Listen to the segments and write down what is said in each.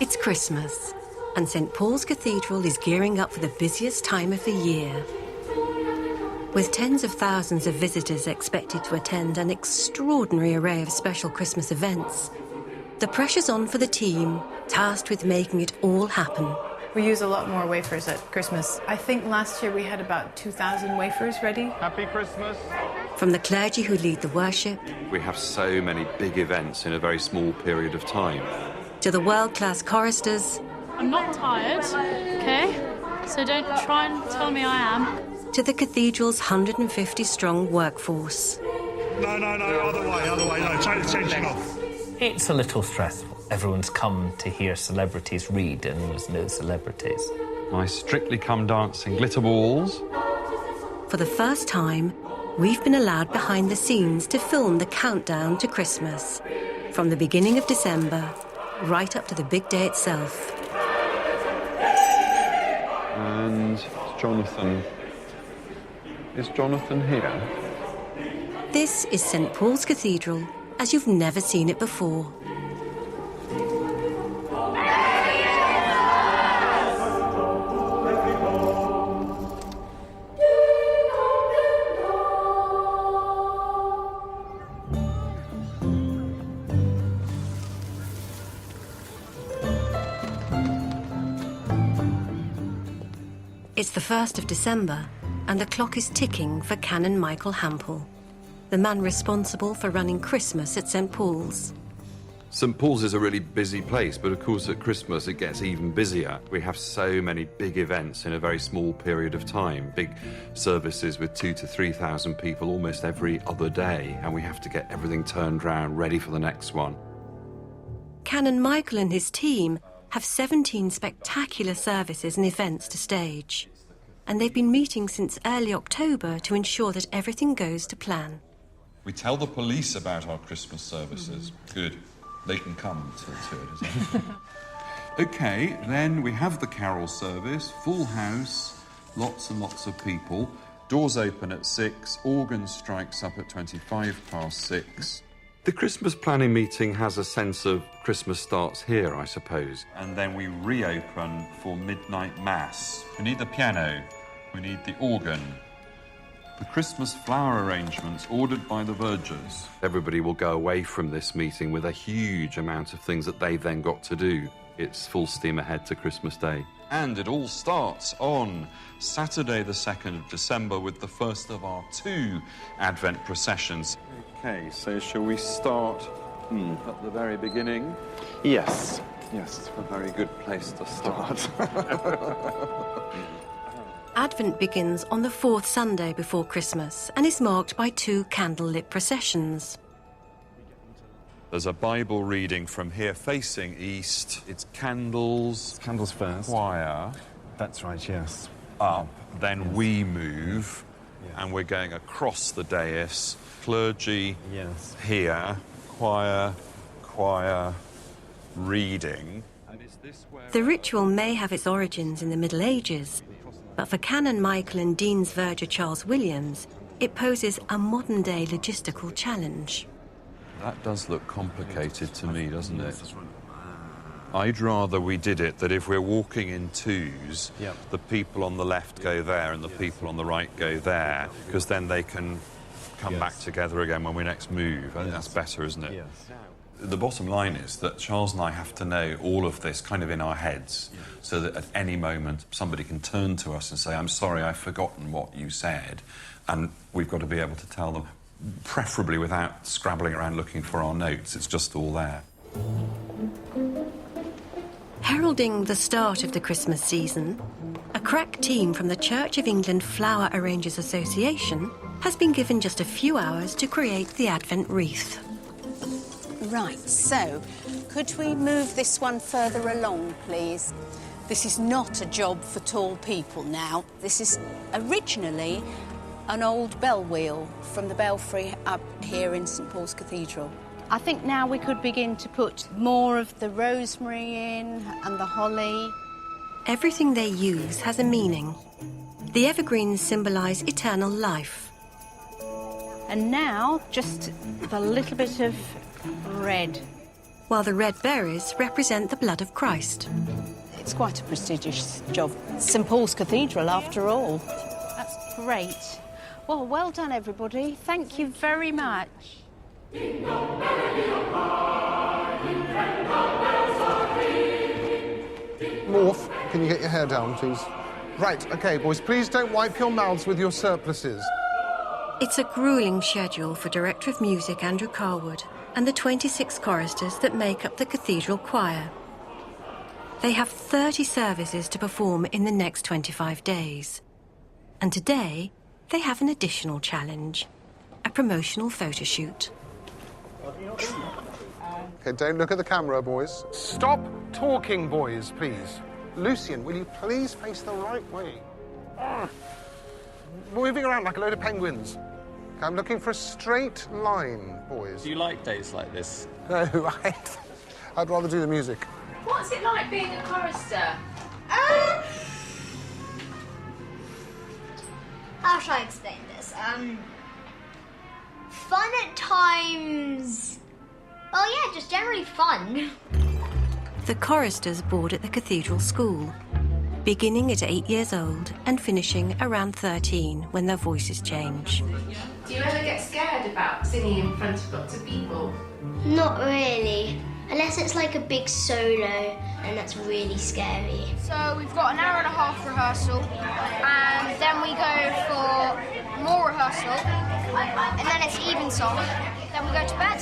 It's Christmas, and St. Paul's Cathedral is gearing up for the busiest time of the year. With tens of thousands of visitors expected to attend an extraordinary array of special Christmas events, the pressure's on for the team, tasked with making it all happen. We use a lot more wafers at Christmas. I think last year we had about 2,000 wafers ready. Happy Christmas. From the clergy who lead the worship, We have so many big events in a very small period of time. to the world-class choristers, I'm not tired, okay? So don't try and tell me I am. to the cathedral's 150-strong workforce. No, other way, no, take the tension off. It's a little stressful. Everyone's come to hear celebrities read, and there's no celebrities. My Strictly Come Dancing glitter balls. For the first time, we've been allowed behind the scenes to film the countdown to Christmas, from the beginning of December right up to the big day itself. And Jonathan. Is Jonathan here? This is St. Paul's Cathedral as you've never seen it before. It's the 1st of December, and the clock is ticking for Canon Michael Hampel, the man responsible for running Christmas at St. Paul's. St. Paul's is a really busy place, but of course at Christmas it gets even busier. We have so many big events in a very small period of time, big services with 2,000 to 3,000 people almost every other day, and we have to get everything turned round, ready for the next one. Canon Michael and his team have 17 spectacular services and events to stage, and they've been meeting since early October to ensure that everything goes to plan. We tell the police about our Christmas services. Good. They can come to it, isn't it? OK, then we have the carol service, full house, lots and lots of people. Doors open at 6, organ strikes up at 6:25. The Christmas planning meeting has a sense of Christmas starts here, I suppose. And then we reopen for midnight mass. We need the piano, we need the organ, the Christmas flower arrangements ordered by the vergers. Everybody will go away from this meeting with a huge amount of things that they've then got to do. It's full steam ahead to Christmas Day. And it all starts on Saturday the 2nd of December with the first of our 2 Advent processions. OK, so shall we start at the very beginning? Yes, it's a very good place to start. Advent begins on the 4th Sunday before Christmas and is marked by 2 candlelit processions. There's a Bible reading from here facing east. It's candles. Candles first. Choir. That's right, yes. Up. Then we move. And we're going across the dais. Clergy. Yes. Here. Choir. Reading. The ritual may have its origins in the Middle Ages, but for Canon Michael and Dean's Verger Charles Williams, it poses a modern-day logistical challenge. That does look complicated to me, doesn't it? I'd rather we did it that if we're walking in 2s, the people on the left go there and the people on the right go there, because then they can come back together again when we next move. I think that's better, isn't it? Yes. The bottom line is that Charles and I have to know all of this kind of in our heads, so that at any moment somebody can turn to us and say, I'm sorry, I've forgotten what you said, and we've got to be able to tell them, preferably without scrabbling around looking for our notes. It's just all there. Heralding the start of the Christmas season, a crack team from the Church of England Flower Arrangers Association has been given just a few hours to create the Advent wreath. Right, so could we move this one further along, please? This is not a job for tall people now. This is originally an old bell wheel from the belfry up here in St. Paul's Cathedral. I think now we could begin to put more of the rosemary in and the holly. Everything they use has a meaning. The evergreens symbolise eternal life. And now, just a little bit of red. while the red berries represent the blood of Christ. It's quite a prestigious job. St Paul's Cathedral, after all. That's great. Well, well done, everybody. Thank you very much. Morph, can you get your hair down, please? Right, OK, boys, please don't wipe your mouths with your surplices. It's a gruelling schedule for Director of Music Andrew Carwood and the 26 choristers that make up the cathedral choir. They have 30 services to perform in the next 25 days. And today, they have an additional challenge, a promotional photo shoot. OK, don't look at the camera, boys. Stop talking, boys, please. Lucian, will you please face the right way? Moving around like a load of penguins. OK, I'm looking for a straight line, boys. Do you like days like this? No, I'd rather do the music. What's it like being a chorister? How shall I explain this? Fun at times. Well, yeah, just generally fun. The choristers board at the cathedral school, beginning at 8 years old and finishing around 13 when their voices change. Do you ever get scared about singing in front of lots of people? Not really. Unless it's like a big solo, and that's really scary. So we've got an hour and a half rehearsal, and then we go for more rehearsal, and then it's evensong. Then we go to bed.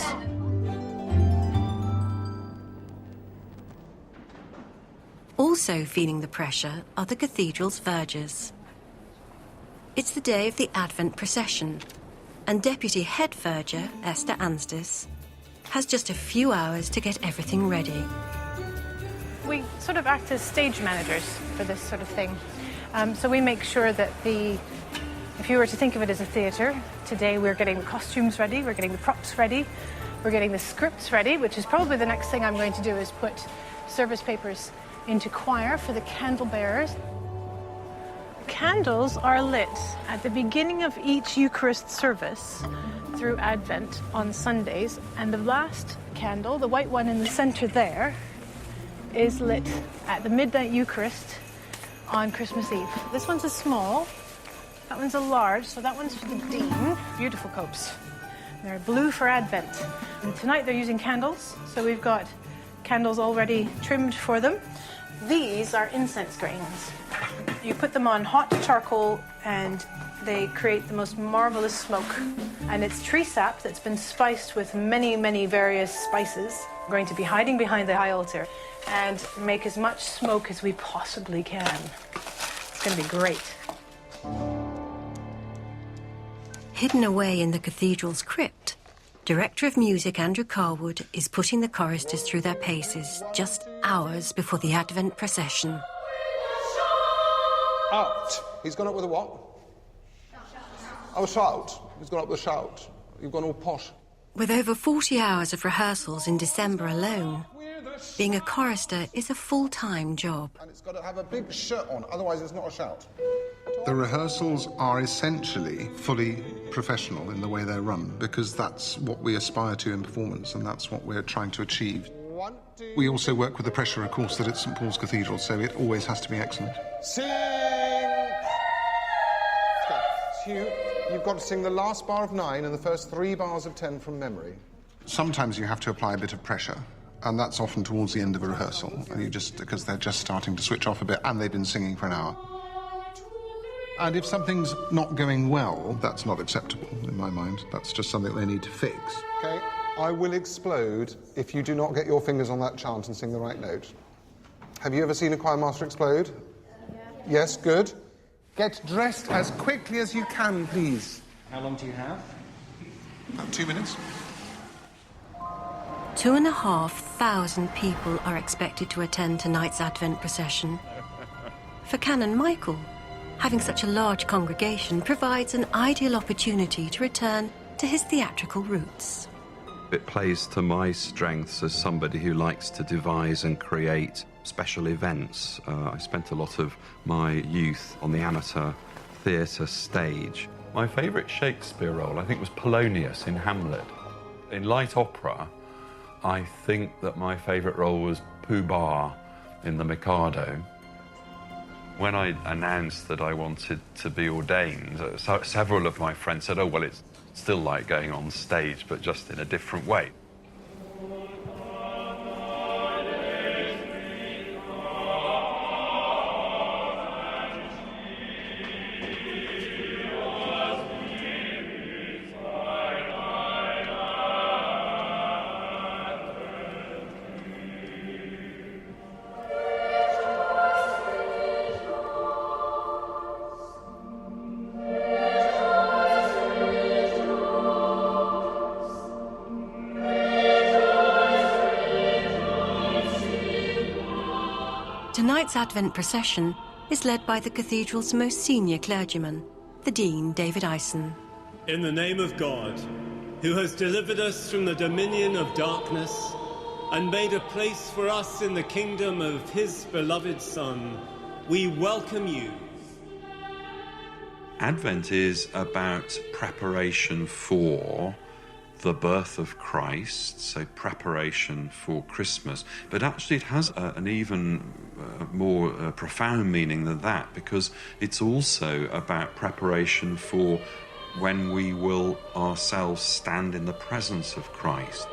Also feeling the pressure are the cathedral's vergers. It's the day of the Advent procession, and Deputy Head Verger, Esther Anstis, has just a few hours to get everything ready. We sort of act as stage managers for this sort of thing. So we make sure that if you were to think of it as a theatre, today we're getting the costumes ready, we're getting the props ready, we're getting the scripts ready, which is probably the next thing I'm going to do is put service papers into choir for the candle bearers. Candles are lit at the beginning of each Eucharist service through Advent on Sundays, and the last candle, the white one in the center there, is lit at the midnight Eucharist on Christmas Eve. This one's a small, that one's a large, so that one's for the Dean. Beautiful copes. They're blue for Advent. And tonight they're using candles, so we've got candles already trimmed for them. These are incense grains. You put them on hot charcoal and they create the most marvelous smoke. And it's tree sap that's been spiced with many, many various spices. We're going to be hiding behind the high altar and make as much smoke as we possibly can. It's going to be great. Hidden away in the cathedral's crypt, Director of Music Andrew Carwood is putting the choristers through their paces just hours before the Advent procession. Out. He's gone up with a what? Oh, a shout. He's gone up with a shout. You've gone all posh. With over 40 hours of rehearsals in December alone, being a chorister is a full-time job. And it's got to have a big shirt on, otherwise it's not a shout. The rehearsals are essentially fully professional in the way they're run, because that's what we aspire to in performance, and that's what we're trying to achieve. We also work with the pressure, of course, that it's St Paul's Cathedral, so it always has to be excellent. Sing! Okay, you've got to sing the last bar of 9 and the first 3 bars of 10 from memory. Sometimes you have to apply a bit of pressure, and that's often towards the end of a rehearsal, and because they're just starting to switch off a bit, and they've been singing for an hour. And if something's not going well, that's not acceptable in my mind. That's just something they need to fix. Okay, I will explode if you do not get your fingers on that chant and sing the right note. Have you ever seen a choir master explode? Yeah. Yes, good. Get dressed as quickly as you can, please. How long do you have? About 2 minutes. 2,500 people are expected to attend tonight's Advent procession. For Canon Michael, having such a large congregation provides an ideal opportunity to return to his theatrical roots. It plays to my strengths as somebody who likes to devise and create special events. I spent a lot of my youth on the amateur theatre stage. My favourite Shakespeare role, I think, was Polonius in Hamlet. In light opera, I think that my favourite role was Pooh Bah in The Mikado. When I announced that I wanted to be ordained, several of my friends said, oh, well, it's still like going on stage, but just in a different way. Tonight's Advent procession is led by the cathedral's most senior clergyman, the Dean, David Eisen. In the name of God, who has delivered us from the dominion of darkness and made a place for us in the kingdom of his beloved Son, we welcome you. Advent is about preparation for the birth of Christ, so preparation for Christmas. But actually it has an even more profound meaning than that, because it's also about preparation for when we will ourselves stand in the presence of Christ.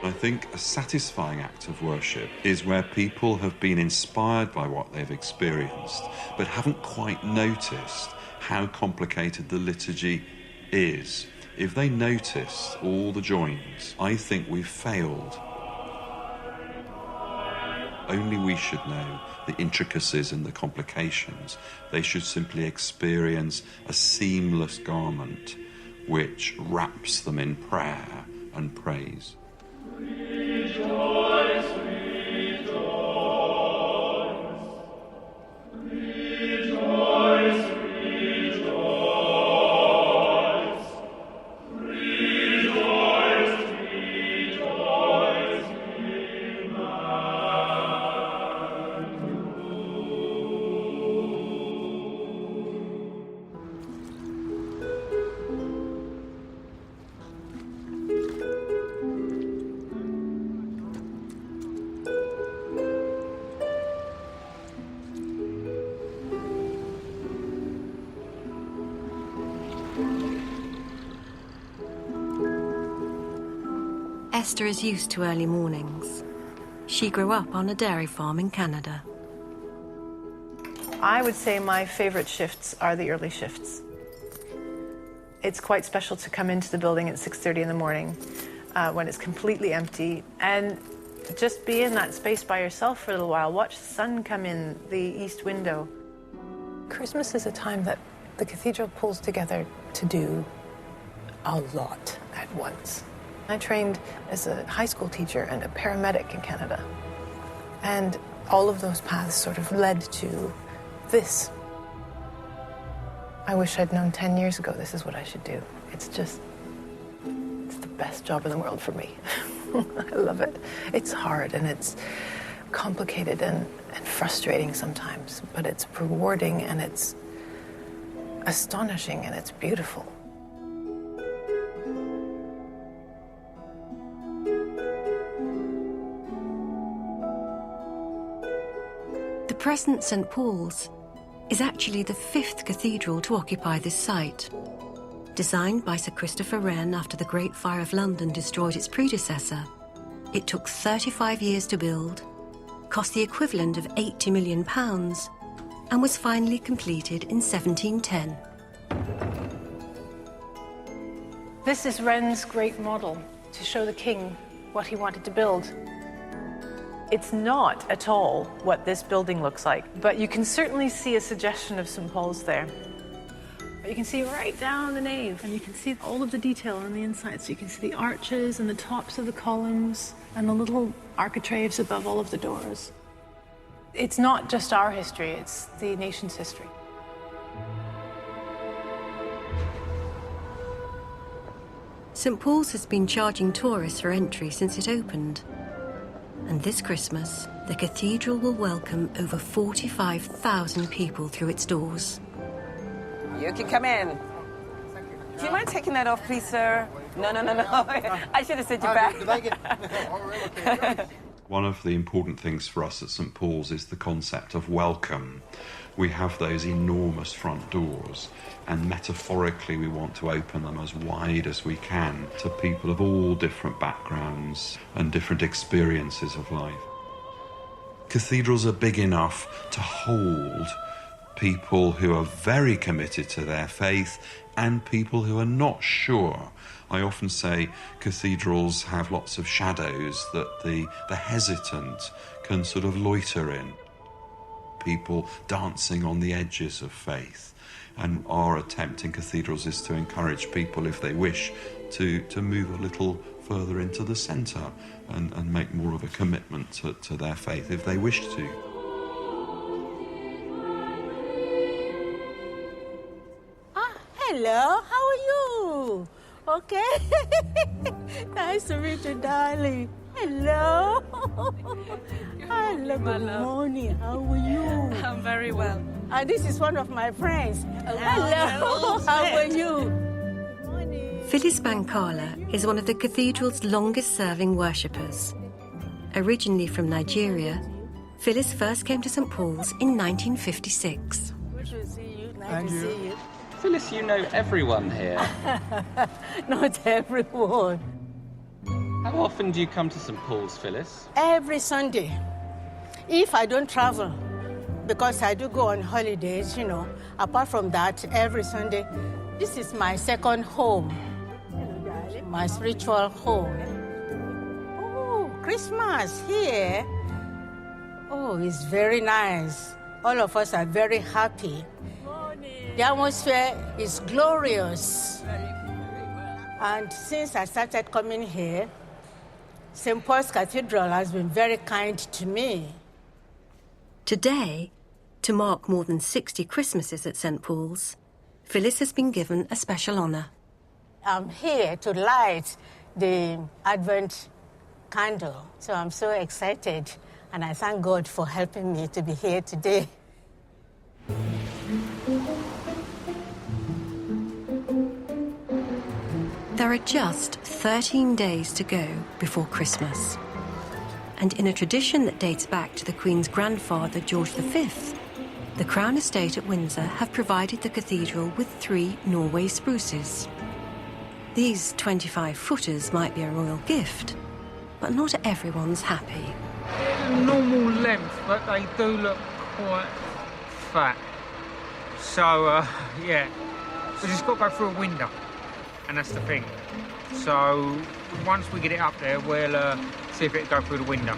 I think a satisfying act of worship is where people have been inspired by what they've experienced, but haven't quite noticed how complicated the liturgy is. If they noticed all the joins, I think we've failed. Only we should know the intricacies and the complications. They should simply experience a seamless garment which wraps them in prayer and praise. Rejoice, rejoice, rejoice, rejoice, rejoice, rejoice, Esther is used to early mornings. She grew up on a dairy farm in Canada. I would say my favorite shifts are the early shifts. It's quite special to come into the building at 6:30 in the morning when it's completely empty and just be in that space by yourself for a little while. Watch the sun come in the east window. Christmas is a time that the cathedral pulls together to do a lot at once. I trained as a high school teacher and a paramedic in Canada. And all of those paths sort of led to this. I wish I'd known 10 years ago this is what I should do. It's the best job in the world for me. I love it. It's hard and it's complicated and frustrating sometimes, but it's rewarding and it's astonishing and it's beautiful. The present St. Paul's is actually the 5th cathedral to occupy this site. Designed by Sir Christopher Wren after the Great Fire of London destroyed its predecessor, it took 35 years to build, cost the equivalent of £80 million, and was finally completed in 1710. This is Wren's great model to show the king what he wanted to build. It's not at all what this building looks like, but you can certainly see a suggestion of St. Paul's there. But you can see right down the nave, and you can see all of the detail on the inside. So you can see the arches and the tops of the columns and the little architraves above all of the doors. It's not just our history, it's the nation's history. St Paul's has been charging tourists for entry since it opened. And this Christmas, the cathedral will welcome over 45,000 people through its doors. You can come in. Do you mind taking that off, please, sir? No. I should have sent you back. One of the important things for us at St Paul's is the concept of welcome. We have those enormous front doors, and metaphorically we want to open them as wide as we can to people of all different backgrounds and different experiences of life. Cathedrals are big enough to hold people who are very committed to their faith and people who are not sure. I often say cathedrals have lots of shadows that the hesitant can sort of loiter in. People dancing on the edges of faith. And our attempt in cathedrals is to encourage people, if they wish, to move a little further into the centre and make more of a commitment to their faith if they wish to. Hello, how are you? Okay. Nice to meet you, darling. Hello. Hello, good morning. How are you? I'm very well. And this is one of my friends. Hello. How are you? Phyllis Bankala is one of the cathedral's longest-serving worshippers. Originally from Nigeria, Phyllis first came to St Paul's in 1956. Good to see you. Nice to see you. Phyllis, you know everyone here. Not everyone. How often do you come to St Paul's, Phyllis? Every Sunday. If I don't travel, because I do go on holidays, you know. Apart from that, every Sunday, this is my second home. My spiritual home. Oh, Christmas here. Oh, it's very nice. All of us are very happy. The atmosphere is glorious. And since I started coming here, St. Paul's Cathedral has been very kind to me. Today, to mark more than 60 Christmases at St Paul's, Phyllis has been given a special honour. I'm here to light the Advent candle, so I'm so excited, and I thank God for helping me to be here today. There are just 13 days to go before Christmas. And in a tradition that dates back to the Queen's grandfather, George V, the Crown Estate at Windsor have provided the cathedral with 3 Norway spruces. These 25-footers might be a royal gift, but not everyone's happy. Normal length, but they do look quite fat. So, yeah, we just got to go through a window. And that's the thing. So once we get it up there, we'll see if it can go through the window.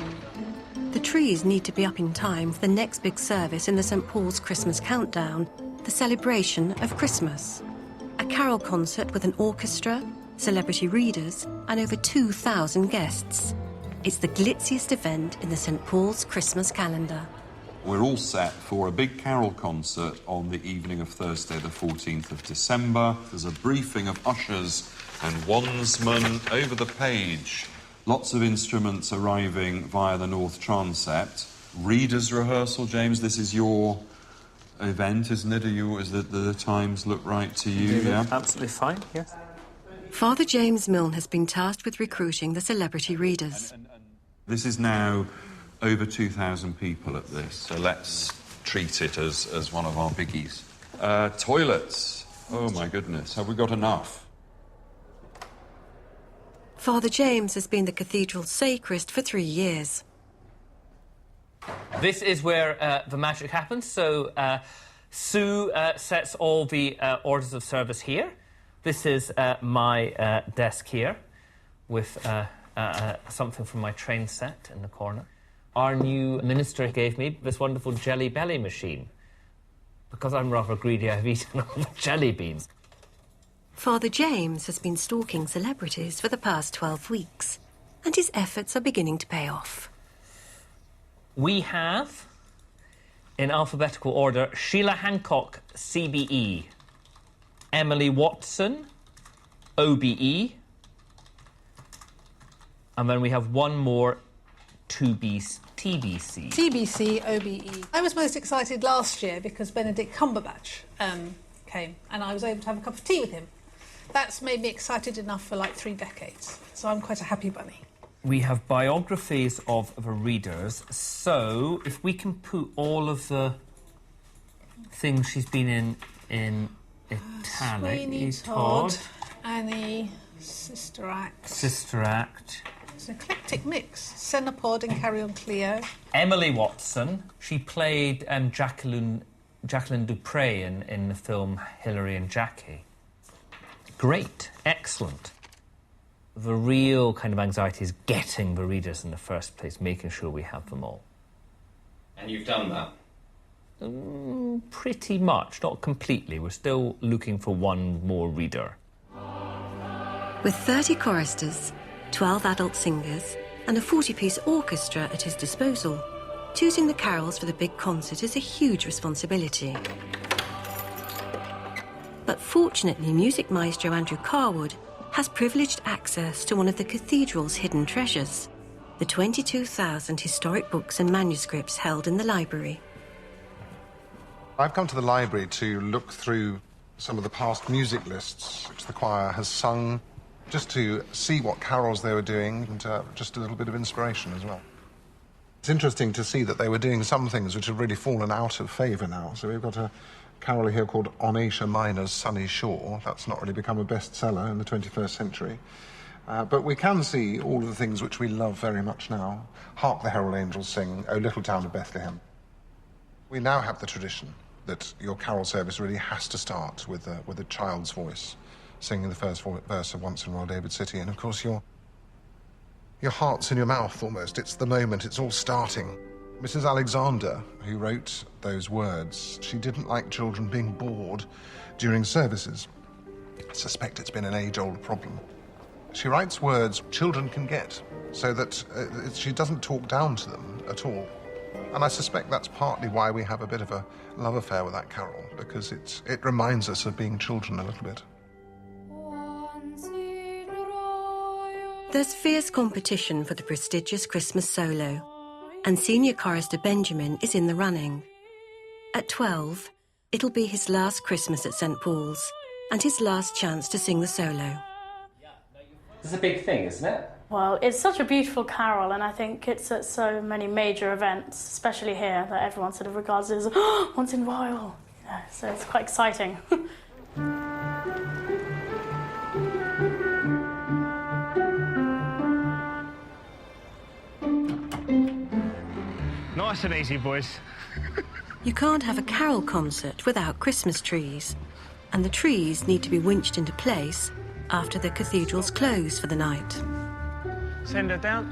The trees need to be up in time for the next big service in the St Paul's Christmas Countdown, the celebration of Christmas. A carol concert with an orchestra, celebrity readers, and over 2,000 guests. It's the glitziest event in the St Paul's Christmas calendar. We're all set for a big carol concert on the evening of Thursday, the 14th of December. There's a briefing of ushers and wandsmen over the page. Lots of instruments arriving via the North Transept. Readers' rehearsal, James, this is your event, isn't it? Does the times look right to you? Yeah, absolutely fine, yes. Father James Milne has been tasked with recruiting the celebrity readers. This is now over 2,000 people at this, so let's treat it as one of our biggies. Toilets. Oh, my goodness. Have we got enough? Father James has been the cathedral's sacrist for 3 years. This is where the magic happens. So Sue sets all the orders of service here. This is my desk here with something from my train set in the corner. Our new minister gave me this wonderful jelly belly machine. Because I'm rather greedy, I've eaten all the jelly beans. Father James has been stalking celebrities for the past 12 weeks, and his efforts are beginning to pay off. We have, in alphabetical order, Sheila Hancock, CBE, Emily Watson, OBE, And then we have one more TBC. TBC, OBE. I was most excited last year because Benedict Cumberbatch came and I was able to have a cup of tea with him. That's made me excited enough for like 3 decades. So I'm quite a happy bunny. We have biographies of the readers. So if we can put all of the things she's been in italic. Sweeney Todd, Annie, Sister Act. It's an eclectic mix. Cenopod and Carry On Cleo. Emily Watson. She played Jacqueline Dupre in the film Hilary and Jackie. Great. Excellent. The real kind of anxiety is getting the readers in the first place, making sure we have them all. And you've done that? Pretty much. Not completely. We're still looking for one more reader. With 30 choristers, 12 adult singers, and a 40-piece orchestra at his disposal, choosing the carols for the big concert is a huge responsibility. But fortunately, music maestro Andrew Carwood has privileged access to one of the cathedral's hidden treasures, the 22,000 historic books and manuscripts held in the library. I've come to the library to look through some of the past music lists which the choir has sung, just to see what carols they were doing, and just a little bit of inspiration as well. It's interesting to see that they were doing some things which have really fallen out of favour now. So we've got a carol here called On Asia Minor's Sunny Shore. That's not really become a bestseller in the 21st century. But we can see all of the things which we love very much now. Hark the Herald Angels Sing, O Little Town of Bethlehem. We now have the tradition that your carol service really has to start with a child's voice, singing the first verse of Once in Royal David City, and of course your heart's in your mouth almost. It's the moment, it's all starting. Mrs. Alexander, who wrote those words, she didn't like children being bored during services. I suspect it's been an age-old problem. She writes words children can get, so that she doesn't talk down to them at all. And I suspect that's partly why we have a bit of a love affair with that carol, because it reminds us of being children a little bit. There's fierce competition for the prestigious Christmas solo, and senior chorister Benjamin is in the running. At 12, it'll be his last Christmas at St. Paul's, and his last chance to sing the solo. It's a big thing, isn't it? Well, it's such a beautiful carol, and I think it's at so many major events, especially here, that everyone sort of regards it as once in a while. Yeah, so it's quite exciting. Nice and easy, boys. You can't have a carol concert without Christmas trees, and the trees need to be winched into place after the cathedral's close for the night. Send her down.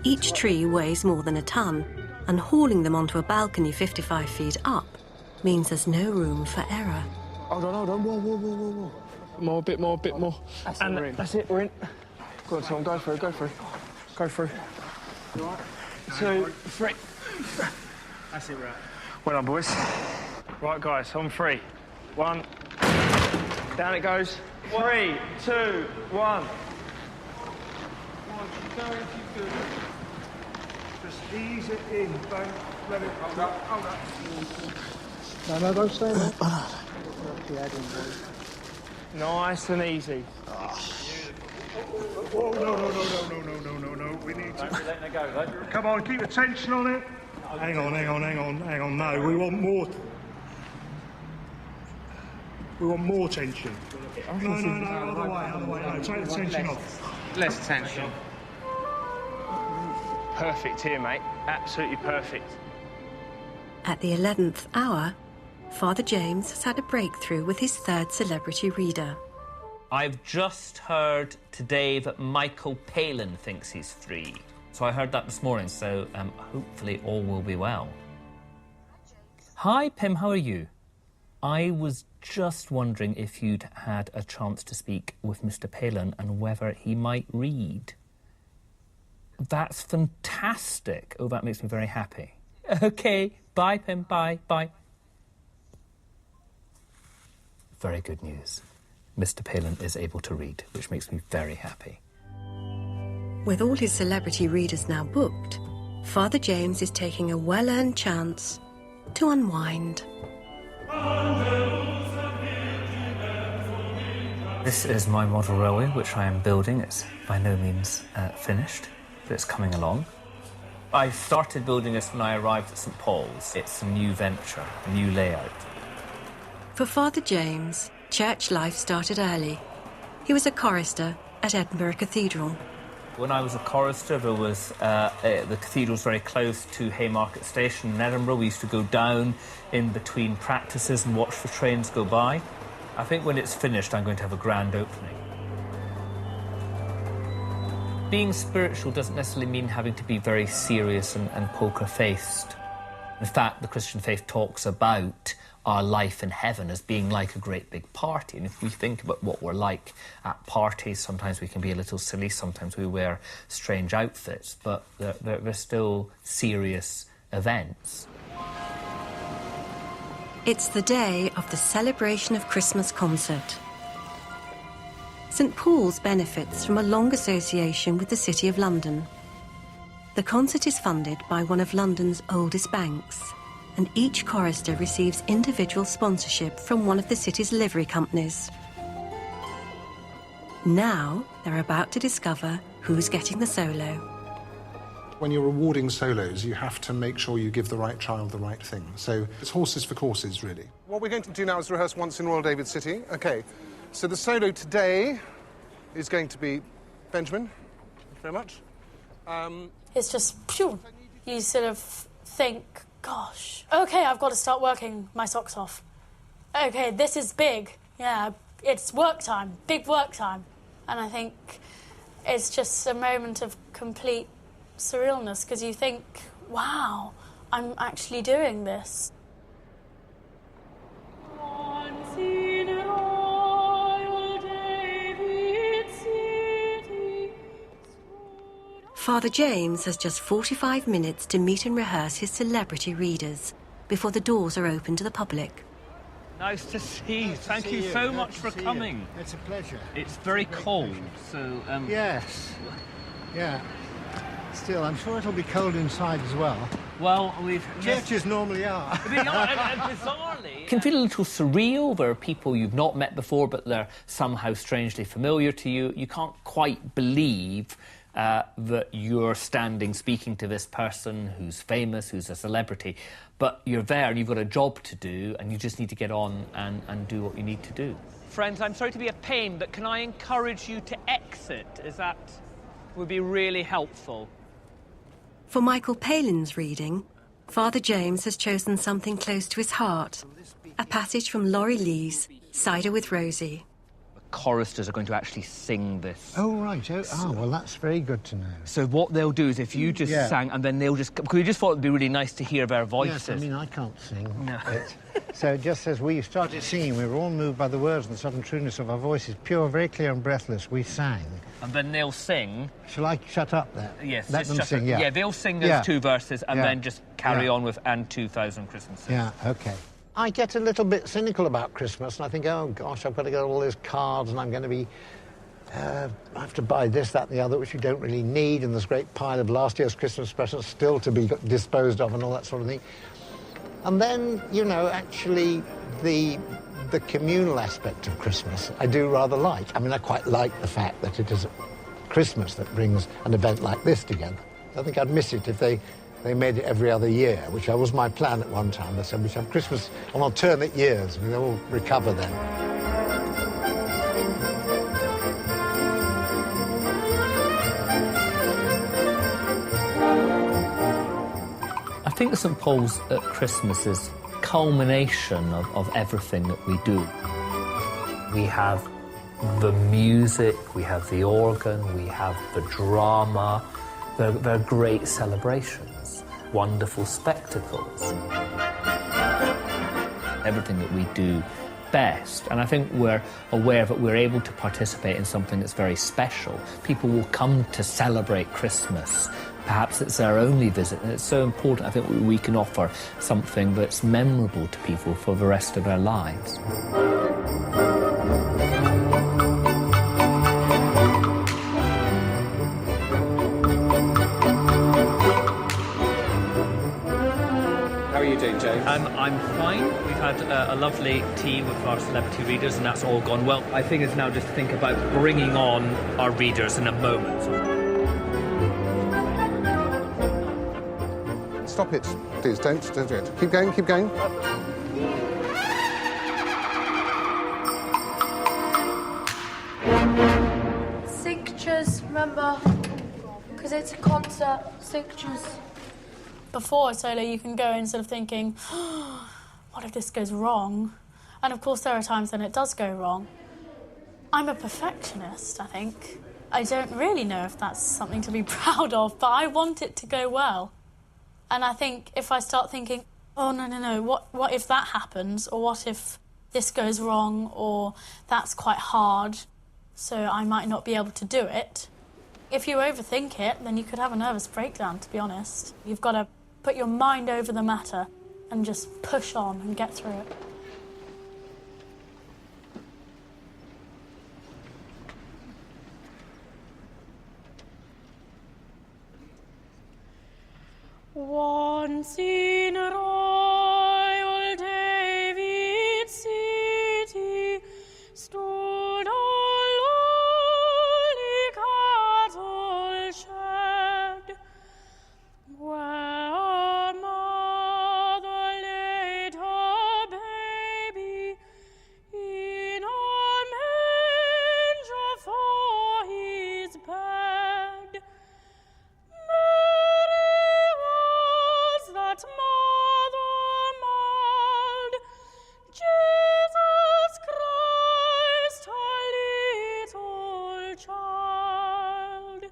Each tree weighs more than a ton, and hauling them onto a balcony 55 feet up means there's no room for error. Hold on. Whoa. More, a bit more. That's it, that's it, we're in. Go on, Tom, go through. Go through. 2, 3. That's it, right. Well done, boys. Right, guys, on 3. 1. Down it goes. 3, 2, 1. Just ease it in. Don't let it hold up. No, don't stay there. Nice and easy. Oh, no. We need to... Don't let her go, though. Come on, keep the tension on it. Hang on. No, we want more... We want more tension. No, other way. No, take the tension off. Less tension. Perfect here, mate. Absolutely perfect. At the 11th hour, Father James has had a breakthrough with his third celebrity reader. I've just heard today that Michael Palin thinks he's free. So I heard that this morning, so hopefully all will be well. Hi, Pim, how are you? I was just wondering if you'd had a chance to speak with Mr. Palin and whether he might read. That's fantastic. Oh, that makes me very happy. OK, bye, Pim, bye. Very good news. Mr. Palin is able to read, which makes me very happy. With all his celebrity readers now booked, Father James is taking a well-earned chance to unwind. This is my model railway, which I am building. It's by no means finished, but it's coming along. I started building this when I arrived at St Paul's. It's a new venture, a new layout. For Father James, church life started early. He was a chorister at Edinburgh Cathedral. When I was a chorister, there was the cathedral's very close to Haymarket Station in Edinburgh. We used to go down in between practices and watch the trains go by. I think when it's finished, I'm going to have a grand opening. Being spiritual doesn't necessarily mean having to be very serious and poker-faced. In fact, the Christian faith talks about our life in heaven as being like a great big party. And if we think about what we're like at parties, sometimes we can be a little silly, sometimes we wear strange outfits, but they're still serious events. It's the day of the Celebration of Christmas concert. St Paul's benefits from a long association with the City of London. The concert is funded by one of London's oldest banks, and each chorister receives individual sponsorship from one of the city's livery companies. Now they're about to discover who's getting the solo. When you're rewarding solos, you have to make sure you give the right child the right thing. So it's horses for courses, really. What we're going to do now is rehearse Once in Royal David City. OK, so the solo today is going to be Benjamin. Thank you very much. It's just, phew, you sort of think, gosh, OK, I've got to start working my socks off. OK, this is big. Yeah, it's work time, big work time. And I think it's just a moment of complete surrealness, because you think, wow, I'm actually doing this. Father James has just 45 minutes to meet and rehearse his celebrity readers before the doors are open to the public. Nice to see you. Thank you so much for coming. It's a pleasure. It's very cold, so... Yes. Yeah. Still, I'm sure it'll be cold inside as well. Well, we've... Churches normally are. They are, and bizarrely... It can feel a little surreal. There are people you've not met before, but they're somehow strangely familiar to you. You can't quite believe that you're standing speaking to this person who's famous, who's a celebrity, but you're there and you've got a job to do and you just need to get on and do what you need to do. Friends, I'm sorry to be a pain, but can I encourage you to exit? That would be really helpful. For Michael Palin's reading, Father James has chosen something close to his heart, a passage from Laurie Lee's Cider with Rosie. Choristers are going to actually sing this. Oh, right. Well, that's very good to know. So what they'll do is if you just sang, and then they'll just... Because we just thought it'd be really nice to hear their voices. Yes, I mean, I can't sing. No. So it just says, we started singing. We were all moved by the words and the sudden trueness of our voices. Pure, very clear and breathless, we sang. And then they'll sing... Shall I shut up there? Yes. Let them sing, Yeah, they'll sing those two verses and then just carry on with And 2,000 Christmases. Yeah, OK. I get a little bit cynical about Christmas, and I think, oh, gosh, I've got to get all these cards, and I'm going to be... I have to buy this, that, and the other, which you don't really need, and there's a great pile of last year's Christmas presents still to be disposed of and all that sort of thing. And then, you know, actually, the communal aspect of Christmas I do rather like. I mean, I quite like the fact that it is Christmas that brings an event like this together. I think I'd miss it if they made it every other year, which was my plan at one time. They said we should have Christmas on alternate years. I mean, they'll all recover then. I think the St Paul's at Christmas is culmination of everything that we do. We have the music, we have the organ, we have the drama. They're great celebrations, wonderful spectacles. Everything that we do best, and I think we're aware that we're able to participate in something that's very special. People will come to celebrate Christmas. Perhaps it's their only visit, and it's so important, I think, we can offer something that's memorable to people for the rest of their lives. I'm fine. We've had a lovely tea with our celebrity readers, and that's all gone well. I think it's now just to think about bringing on our readers in a moment. Stop it, please. Don't do it. Keep going, keep going. Signatures, remember? Because it's a concert. Signatures. Before a solo, you can go in sort of thinking, oh, what if this goes wrong? And of course, there are times when it does go wrong. I'm a perfectionist, I think. I don't really know if that's something to be proud of, but I want it to go well. And I think if I start thinking, oh, no, what if that happens? Or what if this goes wrong? Or that's quite hard, so I might not be able to do it. If you overthink it, then you could have a nervous breakdown, to be honest. You've got to put your mind over the matter and just push on and get through it. Once in royal David's city stood a lowly cattle shed, where a mother laid her baby in a manger for his bed. That mother mild, Jesus Christ, her little child.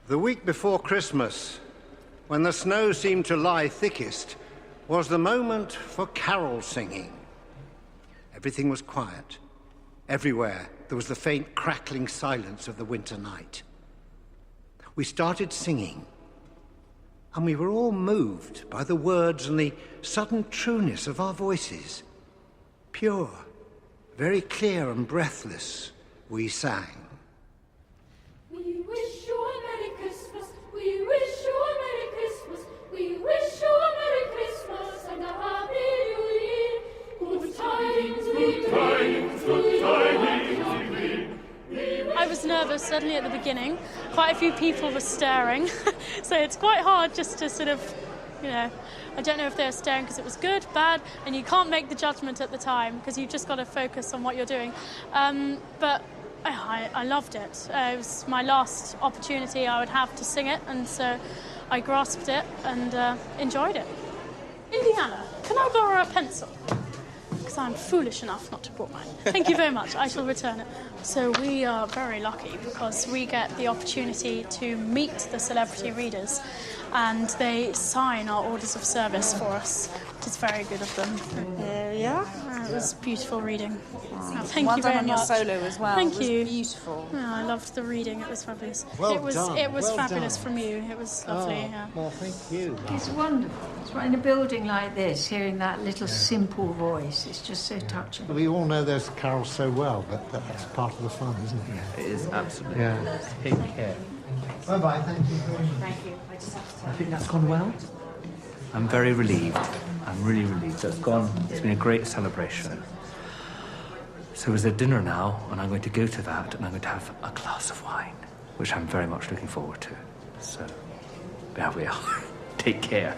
The week before Christmas, when the snow seemed to lie thickest, was the moment for carol singing. Everything was quiet. Everywhere there was the faint crackling silence of the winter night. We started singing, and we were all moved by the words and the sudden trueness of our voices. Pure, very clear and breathless, we sang. We wish you a Merry Christmas. We wish you a Merry Christmas. We wish you a Merry Christmas and a Happy New Year. Good tidings we bring. Good tidings we bring. I was nervous, certainly at the beginning. Quite a few people were staring, so it's quite hard just to sort of, I don't know if they were staring because it was good, bad, and you can't make the judgment at the time because you've just got to focus on what you're doing. But I loved it. It was my last opportunity I would have to sing it, and so I grasped it and enjoyed it. Indiana, can I borrow a pencil? Because I'm foolish enough not to bring mine. Thank you very much. I shall return it. So we are very lucky because we get the opportunity to meet the celebrity readers, and they sign our orders of service for us, which is very good of them. It was beautiful reading. Thank you very much. Well done on your solo as well. Thank you. It was beautiful. I loved the reading. It was fabulous. Well it was done. It was Well fabulous done. from you. It was lovely. Yeah. Well, thank you. It's wonderful. It's right in a building like this, hearing that little simple voice. It's just so touching. We all know those carols so well, but that's part of the fun, isn't it? It is, absolutely. Yeah. Take care. Bye-bye, thank you very much. Thank you. I just have to I think that's gone well. I'm very relieved. I'm really relieved. It's been a great celebration. So there's a dinner now, and I'm going to go to that, and I'm going to have a glass of wine, which I'm very much looking forward to. So, there we are. Take care.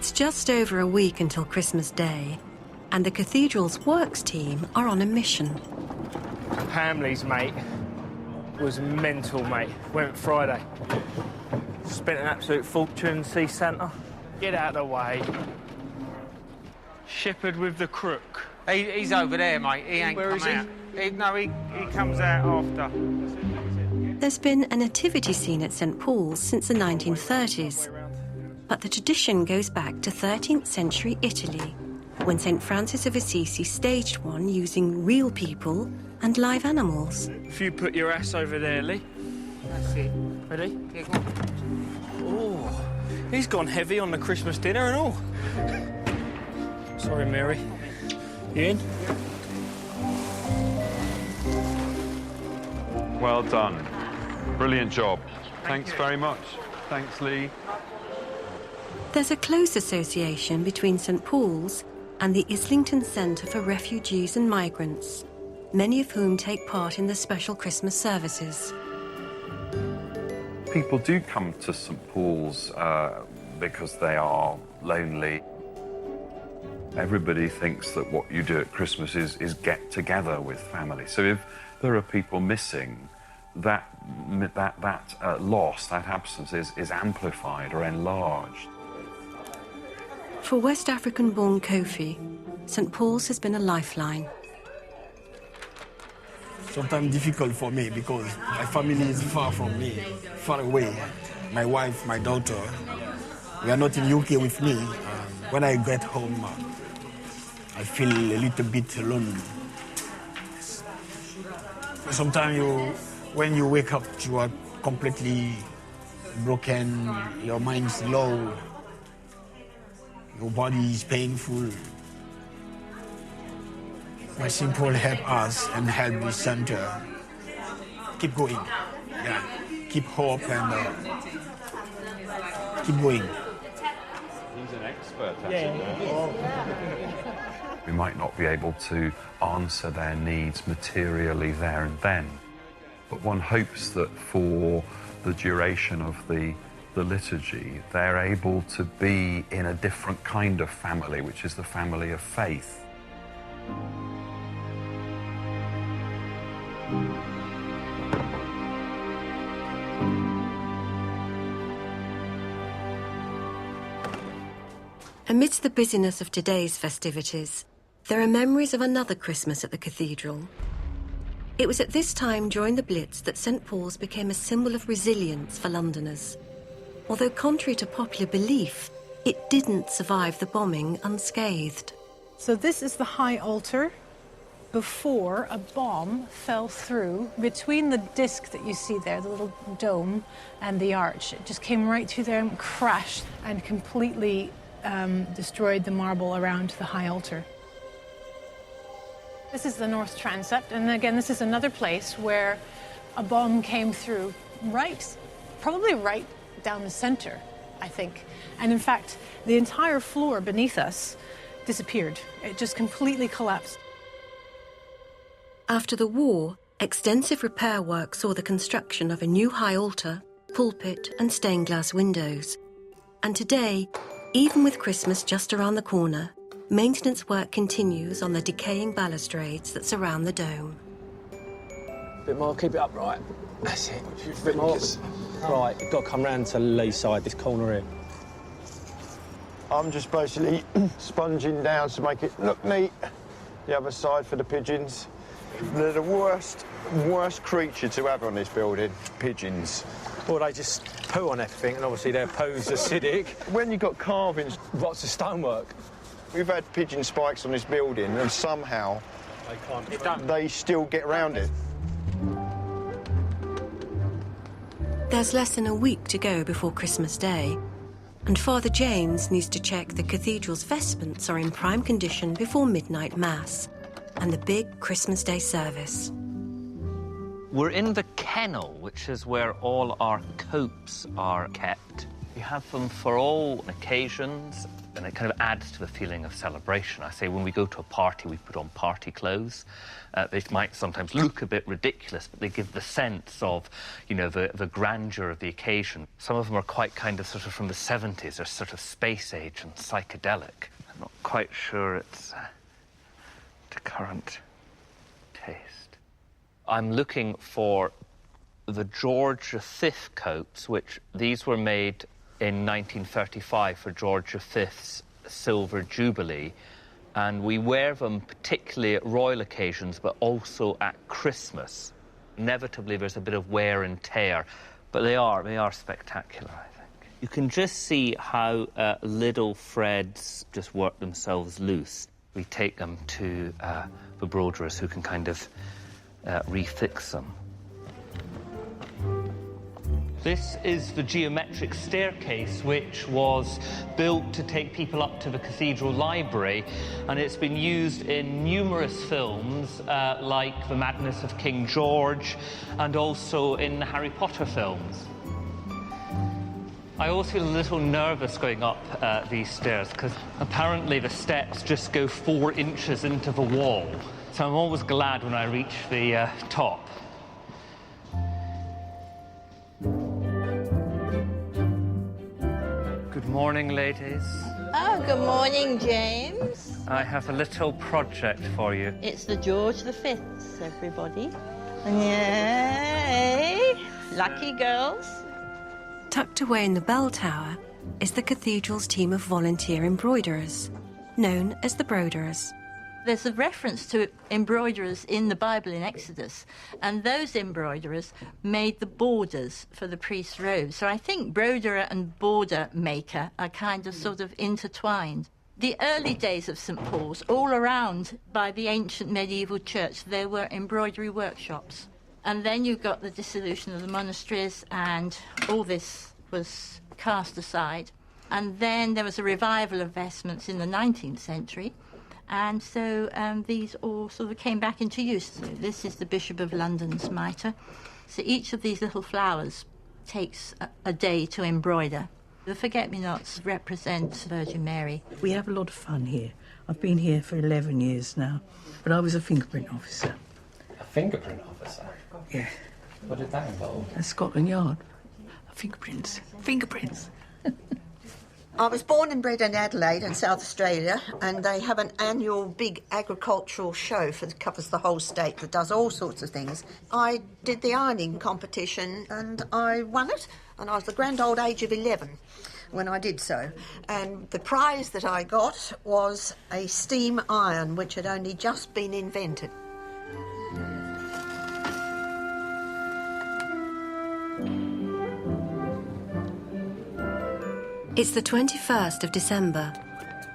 It's just over a week until Christmas Day, and the cathedral's works team are on a mission. Hamley's, mate, was mental, mate. Went Friday. Spent an absolute fortune, see Santa. Get out of the way. Shepherd with the crook. He's over there, mate. He ain't come out. He comes out after. There's been a nativity scene at St Paul's since the 1930s, but the tradition goes back to 13th century Italy, when St Francis of Assisi staged one using real people and live animals. If you put your ass over there, Lee. That's it. Ready? Yeah, go on. Oh, he's gone heavy on the Christmas dinner and all. Sorry, Mary. You in? Well done. Brilliant job. Thanks very much. Thanks, Lee. There's a close association between St Paul's and the Islington Centre for Refugees and Migrants, many of whom take part in the special Christmas services. People do come to St Paul's because they are lonely. Everybody thinks that what you do at Christmas is get together with family. So if there are people missing, that loss, that absence is amplified or enlarged. For West African-born Kofi, St Paul's has been a lifeline. Sometimes difficult for me because my family is far from me, far away. My wife, my daughter, we are not in UK with me. When I get home, I feel a little bit alone. Sometimes when you wake up, you are completely broken, your mind's low, your body is painful. My simple help us and help the center. Keep going, yeah. Keep hope and keep going. He's an expert at it. We might not be able to answer their needs materially there and then, but one hopes that for the duration of the liturgy, they're able to be in a different kind of family, which is the family of faith. Amidst the busyness of today's festivities, there are memories of another Christmas at the cathedral. It was at this time during the Blitz that St Paul's became a symbol of resilience for Londoners. Although contrary to popular belief, it didn't survive the bombing unscathed. So this is the high altar before a bomb fell through between the disc that you see there, the little dome, and the arch. It just came right through there and crashed and completely destroyed the marble around the high altar. This is the north transept, and again, this is another place where a bomb came through probably right down the center, I think. And in fact, the entire floor beneath us disappeared. It just completely collapsed. After the war, extensive repair work saw the construction of a new high altar, pulpit, and stained glass windows. And today, even with Christmas just around the corner, maintenance work continues on the decaying balustrades that surround the dome. A bit more, keep it upright. That's it. A bit more. Right, you've got to come round to Lee's side, this corner here. I'm just basically sponging down to make it look neat. The other side for the pigeons. They're the worst creature to have on this building, pigeons. Well, they just poo on everything, and obviously their poo's acidic. When you've got carvings... Lots of stonework. We've had pigeon spikes on this building, and somehow they still get around it. There's less than a week to go before Christmas Day, and Father James needs to check the cathedral's vestments are in prime condition before midnight mass and the big Christmas Day service. We're in the kennel, which is where all our copes are kept. We have them for all occasions. and it kind of adds to the feeling of celebration. I say when we go to a party, we put on party clothes. They might sometimes look a bit ridiculous, but they give the sense of, you know, the grandeur of the occasion. Some of them are quite kind of sort of from the 70s. They're sort of space age and psychedelic. I'm not quite sure it's to current taste. I'm looking for the George V coats, which these were made in 1935 for George V's Silver Jubilee, and we wear them particularly at royal occasions, but also at Christmas. Inevitably, there's a bit of wear and tear, but they are spectacular, I think. You can just see how little threads just work themselves loose. We take them to the broderers who can kind of refix them. This is the geometric staircase, which was built to take people up to the cathedral library, and it's been used in numerous films, like The Madness of King George, and also in the Harry Potter films. I always feel a little nervous going up these stairs, because apparently the steps just go 4 inches into the wall. So I'm always glad when I reach the top. Good morning, ladies. Oh, good morning, James. I have a little project for you. It's the George V's, everybody. Yay! Lucky girls. Tucked away in the bell tower is the cathedral's team of volunteer embroiderers, known as the broderers. There's a reference to embroiderers in the Bible in Exodus, and those embroiderers made the borders for the priest's robes. So I think broderer and border maker are kind of sort of intertwined. The early days of St. Paul's, all around by the ancient medieval church, there were embroidery workshops. And then you got the dissolution of the monasteries, and all this was cast aside. And then there was a revival of vestments in the 19th century. And so these all sort of came back into use. So this is the Bishop of London's mitre. So each of these little flowers takes a day to embroider. The forget-me-nots represent Virgin Mary. We have a lot of fun here. I've been here for 11 years now, but I was a fingerprint officer. A fingerprint officer? Yeah. What did that involve? At Scotland Yard. Fingerprints. Fingerprints. I was born and bred in Adelaide in South Australia, and they have an annual big agricultural show that covers the whole state that does all sorts of things. I did the ironing competition and I won it, and I was the grand old age of 11 when I did so. And the prize that I got was a steam iron, which had only just been invented. It's the 21st of December,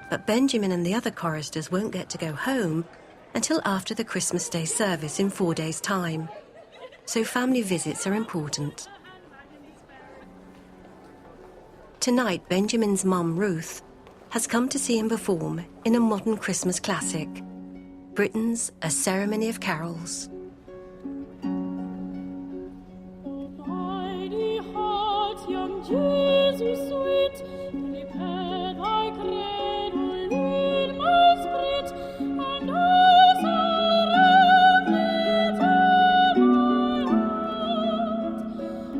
but Benjamin and the other choristers won't get to go home until after the Christmas Day service in 4 days' time. So family visits are important. Tonight, Benjamin's mum, Ruth, has come to see him perform in a modern Christmas classic, Britain's A Ceremony of Carols. Jesus sweet, prepare thy cradle in my spirit, and as I wrap it in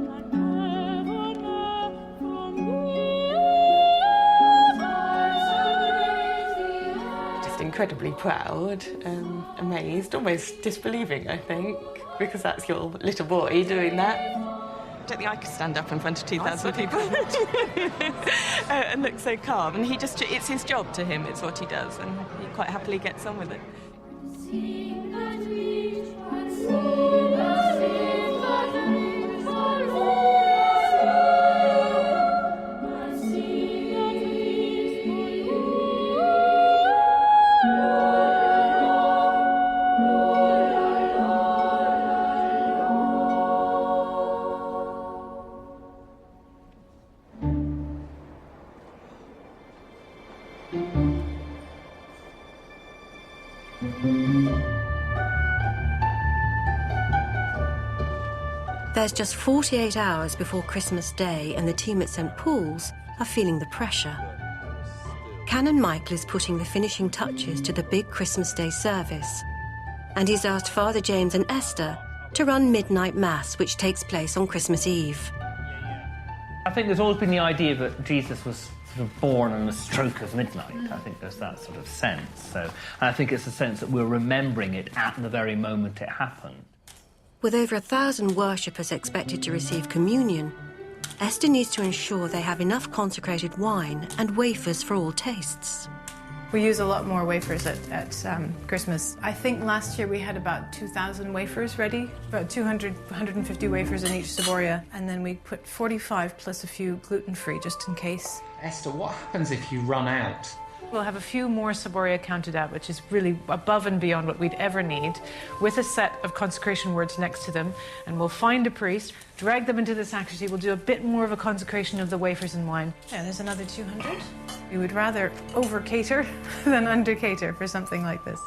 my heart, and never from thee. Just incredibly proud, amazed, almost disbelieving, I think, because that's your little boy doing that. I don't think I could stand up in front of 2,000 people and look so calm. And it's his job to him, it's what he does, and he quite happily gets on with it. Sing and reach, and sing and reach, and reach, and sing and reach, There's just 48 hours before Christmas Day, and the team at St. Paul's are feeling the pressure. Canon Michael is putting the finishing touches to the big Christmas Day service, and he's asked Father James and Esther to run midnight mass, which takes place on Christmas Eve. I think there's always been the idea that Jesus was sort of born on the stroke of midnight. I think there's that sort of sense. So I think it's a sense that we're remembering it at the very moment it happened. With over 1,000 worshippers expected to receive communion, Esther needs to ensure they have enough consecrated wine and wafers for all tastes. We use a lot more wafers at Christmas. I think last year we had about 2,000 wafers ready, about 150 wafers in each Saboria, and then we put 45 plus a few gluten-free just in case. Esther, what happens if you run out? We'll have a few more Saboria counted out, which is really above and beyond what we'd ever need, with a set of consecration words next to them, and we'll find a priest, drag them into the sacristy, we'll do a bit more of a consecration of the wafers and wine. Yeah, there's another 200. We would rather over-cater than under-cater for something like this.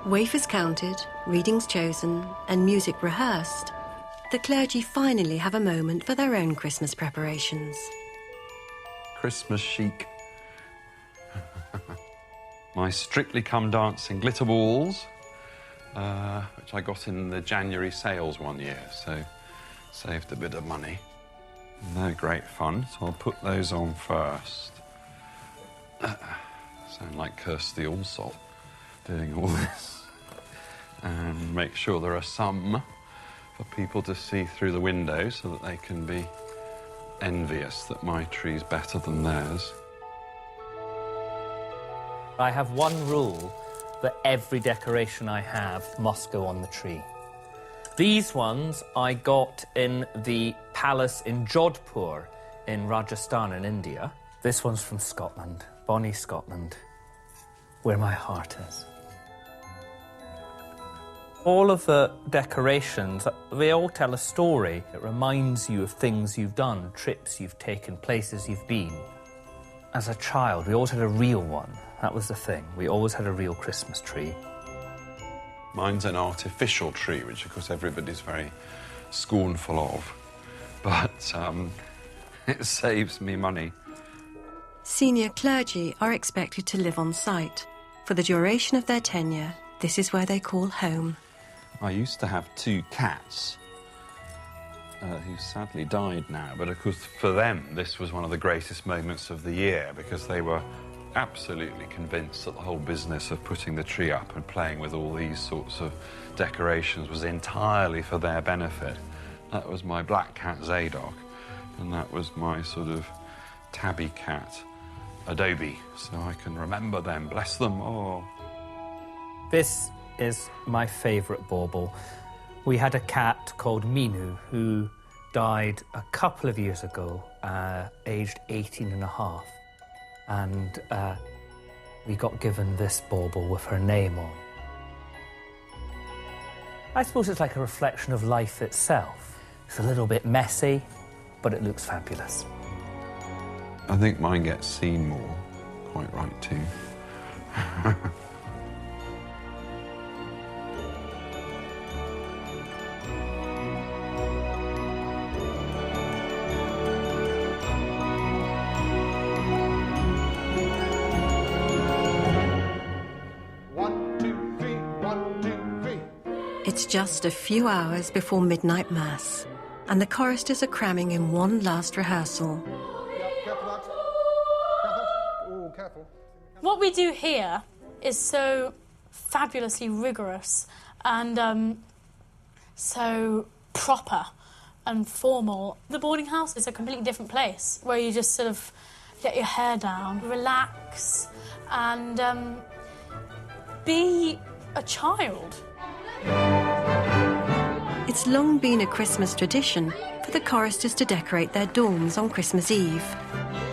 Wafers counted, readings chosen, and music rehearsed, the clergy finally have a moment for their own Christmas preparations. Christmas chic. My Strictly Come Dancing glitter balls, which I got in the January sales one year, so saved a bit of money. They're great fun, so I'll put those on first. Sound like Kirsty Allsop doing all this. And make sure there are some for people to see through the window so that they can be envious that my tree's better than theirs. I have one rule, that every decoration I have must go on the tree. These ones I got in the palace in Jodhpur in Rajasthan in India. This one's from Scotland, Bonnie, Scotland, where my heart is. All of the decorations, they all tell a story. It reminds you of things you've done, trips you've taken, places you've been. As a child, we always had a real one. That was the thing. We always had a real Christmas tree. Mine's an artificial tree, which of course everybody's very scornful of, but it saves me money. Senior clergy are expected to live on site. For the duration of their tenure, this is where they call home. I used to have 2 cats who sadly died now, but of course for them this was one of the greatest moments of the year because they were absolutely convinced that the whole business of putting the tree up and playing with all these sorts of decorations was entirely for their benefit. That was my black cat Zadok, and that was my sort of tabby cat Adobe, so I can remember them, bless them all. This is my favourite bauble. We had a cat called Minu who died a couple of years ago, aged 18 and a half. And we got given this bauble with her name on. I suppose it's like a reflection of life itself. It's a little bit messy, but it looks fabulous. I think mine gets seen more, quite right too. It's just a few hours before midnight mass, and the choristers are cramming in one last rehearsal. What we do here is so fabulously rigorous and so proper and formal. The boarding house is a completely different place where you just sort of get your hair down, relax, and be a child. It's long been a Christmas tradition for the choristers to decorate their dorms on Christmas Eve.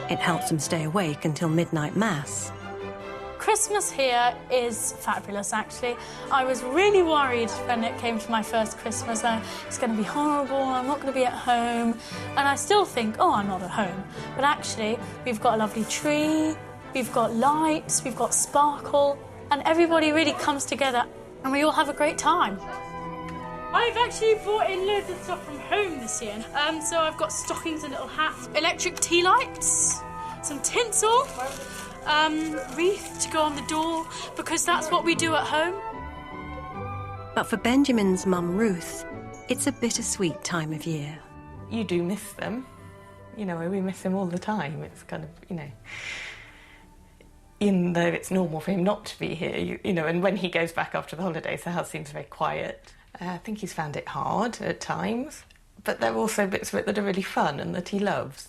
It helps them stay awake until midnight mass. Christmas here is fabulous, actually. I was really worried when it came to my first Christmas. It's going to be horrible, I'm not going to be at home. And I still think, oh, I'm not at home. But actually, we've got a lovely tree, we've got lights, we've got sparkle, and everybody really comes together and we all have a great time. I've actually brought in loads of stuff from home this year. So I've got stockings and little hats, electric tea lights, some tinsel, wreath to go on the door, because that's what we do at home. But for Benjamin's mum, Ruth, it's a bittersweet time of year. You do miss them. You know, we miss him all the time. It's kind of, you know, even though it's normal for him not to be here, you know, and when he goes back after the holidays, the house seems very quiet. I think he's found it hard at times, but there are also bits of it that are really fun and that he loves.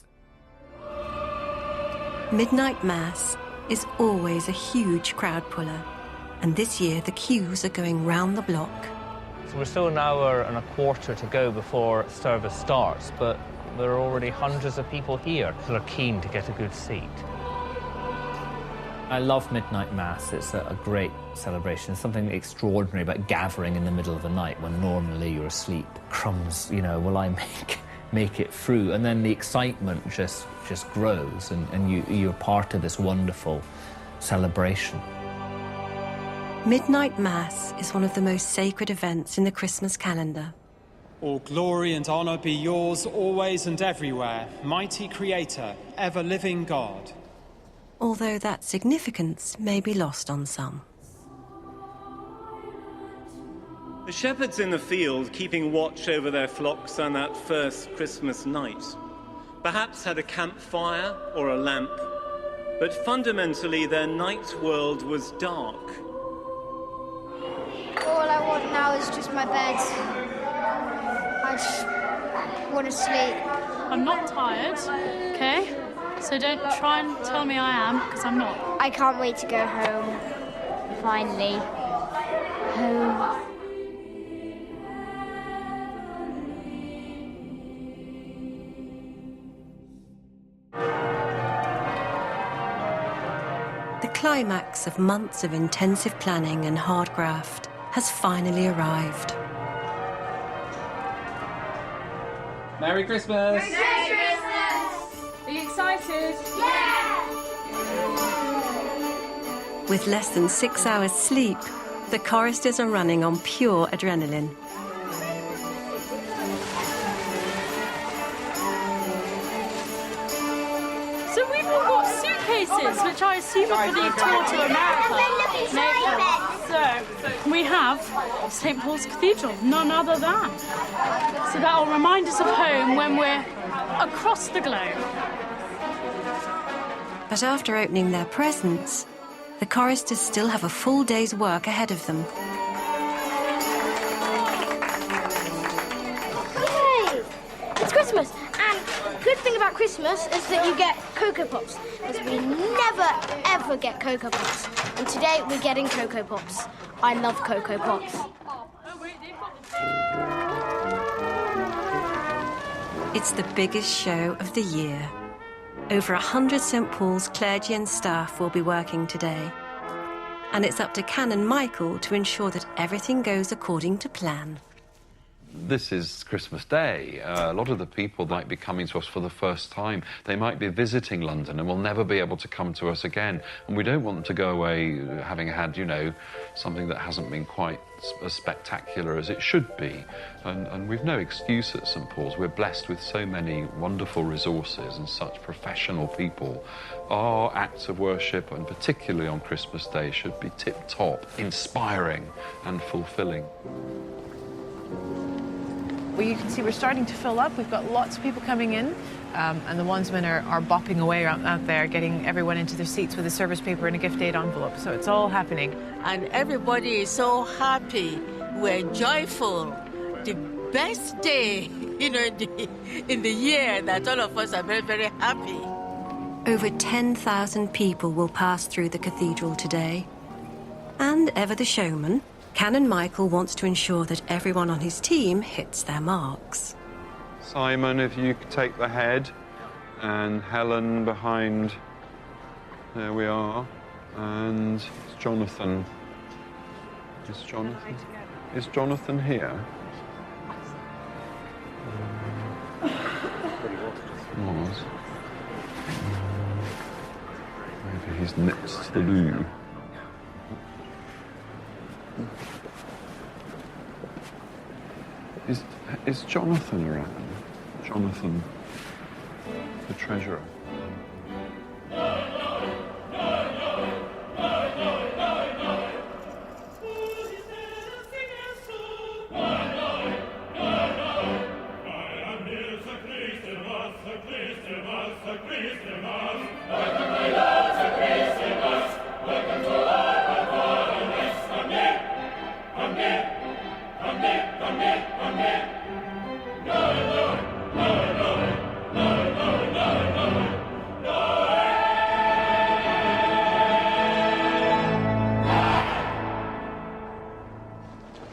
Midnight Mass is always a huge crowd puller, and this year the queues are going round the block. So we're still an hour and a quarter to go before service starts, but there are already hundreds of people here who are keen to get a good seat. I love Midnight Mass. It's a great celebration. There's something extraordinary about gathering in the middle of the night when normally you're asleep. Crumbs, you know, will I make it through? And then the excitement just grows, and you're part of this wonderful celebration. Midnight Mass is one of the most sacred events in the Christmas calendar. All glory and honour be yours always and everywhere, mighty Creator, ever-living God. Although that significance may be lost on some. The shepherds in the field, keeping watch over their flocks on that first Christmas night, perhaps had a campfire or a lamp, but fundamentally their night world was dark. All I want now is just my bed. I just want to sleep. I'm not tired, okay? So don't try and tell me I am, because I'm not. I can't wait to go home. Finally. Home. The climax of months of intensive planning and hard graft has finally arrived. Merry Christmas! Merry Christmas! Are you excited? Yeah! With less than 6 hours sleep, the choristers are running on pure adrenaline. So we've all got suitcases, which I assume are for the tour to America. So we have St. Paul's Cathedral, none other than. So that'll remind us of home when we're across the globe. But after opening their presents, the choristers still have a full day's work ahead of them. Yay! It's Christmas, and the good thing about Christmas is that you get Cocoa Pops, because we never, ever get Cocoa Pops. And today we're getting Cocoa Pops. I love Cocoa Pops. It's the biggest show of the year. Over 100 St. Paul's clergy and staff will be working today. And it's up to Canon Michael to ensure that everything goes according to plan. This is Christmas Day. A lot of the people might be coming to us for the first time. They might be visiting London and will never be able to come to us again. And we don't want them to go away having had, you know, something that hasn't been quite as spectacular as it should be. And we've no excuse at St. Paul's. We're blessed with so many wonderful resources and such professional people. Our acts of worship, and particularly on Christmas Day, should be tip-top, inspiring and fulfilling. Well, you can see we're starting to fill up. We've got lots of people coming in, and the onesmen are bopping away out there, getting everyone into their seats with a service paper and a gift aid envelope. So it's all happening. And everybody is so happy. We're joyful. The best day, you know, in the year that all of us are very, very happy. Over 10,000 people will pass through the cathedral today. And ever the showman, Canon Michael wants to ensure that everyone on his team hits their marks. Simon, if you could take the head, and Helen behind. There we are. And it's Jonathan. Is Jonathan here? Was. Maybe he's next to the loo. Is Jonathan around? Jonathan, the treasurer.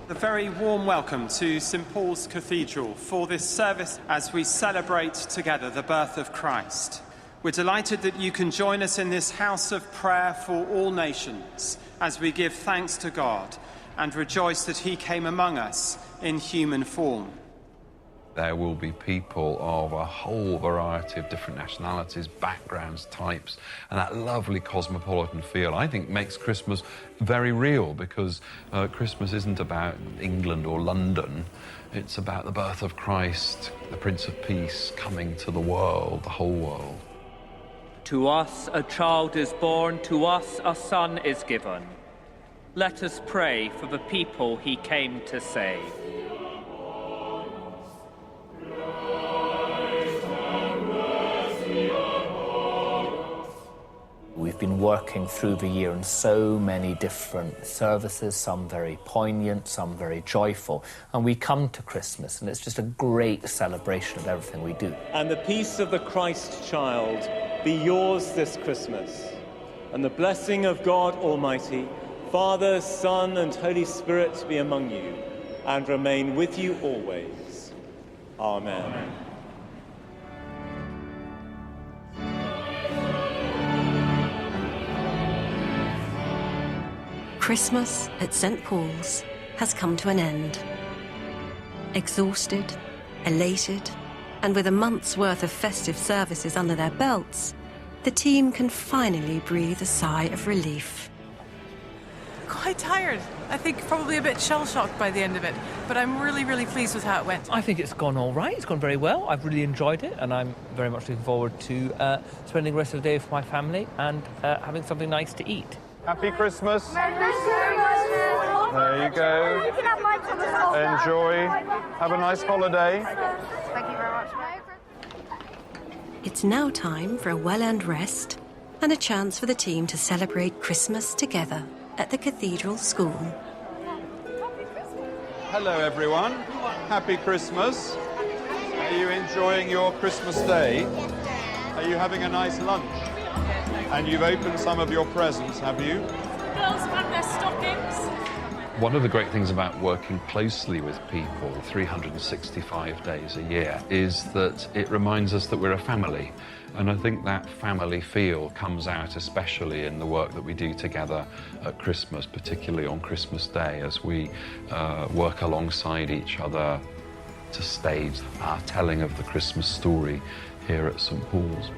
A very warm welcome to St Paul's Cathedral for this service as we celebrate together the birth of Christ. We're delighted that you can join us in this house of prayer for all nations as we give thanks to God and rejoice that he came among us in human form. There will be people of a whole variety of different nationalities, backgrounds, types, and that lovely cosmopolitan feel, I think, makes Christmas very real, because Christmas isn't about England or London. It's about the birth of Christ, the Prince of Peace, coming to the world, the whole world. To us a child is born, to us a son is given. Let us pray for the people he came to save. We've been working through the year in so many different services, some very poignant, some very joyful. And we come to Christmas, and it's just a great celebration of everything we do. And the peace of the Christ child be yours this Christmas. And the blessing of God Almighty, Father, Son, and Holy Spirit be among you, and remain with you always. Amen. Christmas at St Paul's has come to an end. Exhausted, elated, and with a month's worth of festive services under their belts, the team can finally breathe a sigh of relief. Quite tired. I think probably a bit shell-shocked by the end of it, but I'm really, really pleased with how it went. I think it's gone all right. It's gone very well. I've really enjoyed it, and I'm very much looking forward to spending the rest of the day with my family and having something nice to eat. Happy Christmas. Merry Christmas. There you go. You can have my Thomas. Enjoy. Have a nice holiday. Thank you very much. It's now time for a well-earned rest and a chance for the team to celebrate Christmas together at the Cathedral School. Hello, everyone. Happy Christmas. Are you enjoying your Christmas day? Are you having a nice lunch? And you've opened some of your presents, have you? Girls have had their stockings. One of the great things about working closely with people 365 days a year is that it reminds us that we're a family. And I think that family feel comes out especially in the work that we do together at Christmas, particularly on Christmas Day, as we work alongside each other to stage our telling of the Christmas story here at St Paul's.